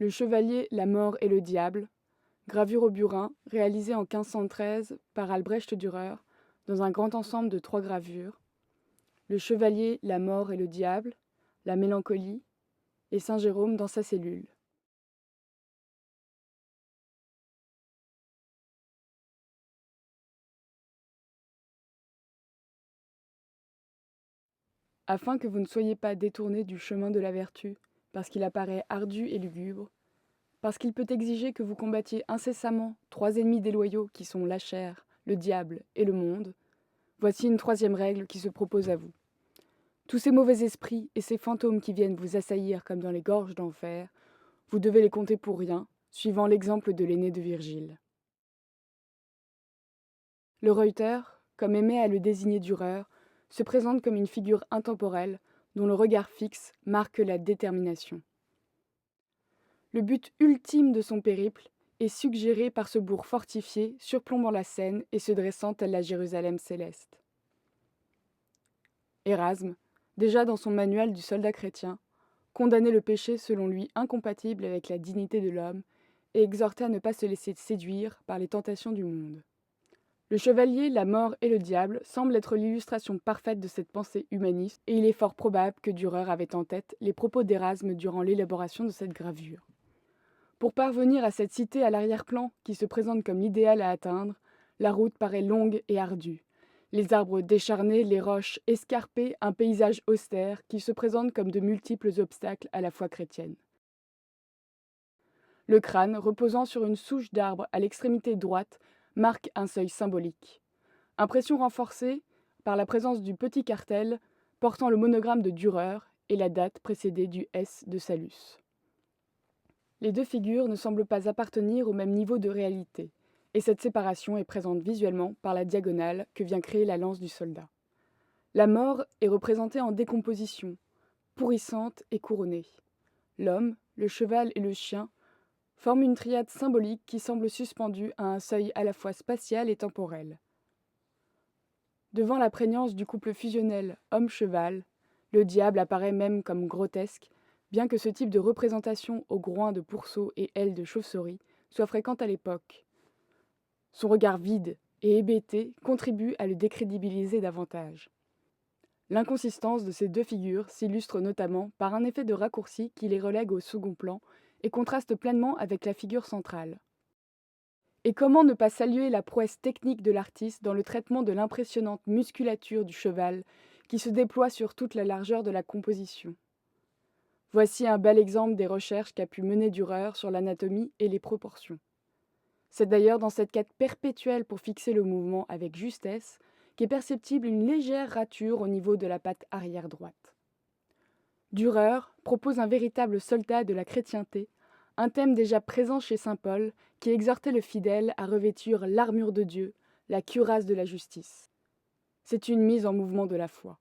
Le chevalier, la mort et le diable, gravure au burin, réalisée en 1513 par Albrecht Dürer, dans un grand ensemble de 3 gravures. Le chevalier, la mort et le diable, la mélancolie, et Saint Jérôme dans sa cellule. Afin que vous ne soyez pas détournés du chemin de la vertu, parce qu'il apparaît ardu et lugubre, parce qu'il peut exiger que vous combattiez incessamment 3 ennemis déloyaux qui sont la chair, le diable et le monde, voici une 3e règle qui se propose à vous. Tous ces mauvais esprits et ces fantômes qui viennent vous assaillir comme dans les gorges d'enfer, vous devez les compter pour rien, suivant l'exemple de l'aîné de Virgile. Le Reuter, comme aimait à le désigner Dürer, se présente comme une figure intemporelle dont le regard fixe marque la détermination. Le but ultime de son périple est suggéré par ce bourg fortifié surplombant la Seine et se dressant tel la Jérusalem céleste. Érasme, déjà dans son manuel du soldat chrétien, condamnait le péché selon lui incompatible avec la dignité de l'homme et exhortait à ne pas se laisser séduire par les tentations du monde. Le chevalier, la mort et le diable semblent être l'illustration parfaite de cette pensée humaniste, et il est fort probable que Dürer avait en tête les propos d'Érasme durant l'élaboration de cette gravure. Pour parvenir à cette cité à l'arrière-plan, qui se présente comme l'idéal à atteindre, la route paraît longue et ardue. Les arbres décharnés, les roches escarpées, un paysage austère qui se présente comme de multiples obstacles à la foi chrétienne. Le crâne, reposant sur une souche d'arbre à l'extrémité droite, marque un seuil symbolique. Impression renforcée par la présence du petit cartel portant le monogramme de Dürer et la date précédée du S de Salus. Les 2 figures ne semblent pas appartenir au même niveau de réalité, et cette séparation est présente visuellement par la diagonale que vient créer la lance du soldat. La mort est représentée en décomposition, pourrissante et couronnée. L'homme, le cheval et le chien forment une triade symbolique qui semble suspendue à un seuil à la fois spatial et temporel. Devant la prégnance du couple fusionnel homme-cheval, le diable apparaît même comme grotesque, bien que ce type de représentation aux groins de pourceau et ailes de chauve-souris soit fréquent à l'époque. Son regard vide et hébété contribue à le décrédibiliser davantage. L'inconsistance de ces 2 figures s'illustre notamment par un effet de raccourci qui les relègue au second plan et contraste pleinement avec la figure centrale. Et comment ne pas saluer la prouesse technique de l'artiste dans le traitement de l'impressionnante musculature du cheval qui se déploie sur toute la largeur de la composition. Voici un bel exemple des recherches qu'a pu mener Dürer sur l'anatomie et les proportions. C'est d'ailleurs dans cette quête perpétuelle pour fixer le mouvement avec justesse qu'est perceptible une légère rature au niveau de la patte arrière droite. Dürer propose un véritable soldat de la chrétienté, un thème déjà présent chez saint Paul qui exhortait le fidèle à revêtir l'armure de Dieu, la cuirasse de la justice. C'est une mise en mouvement de la foi.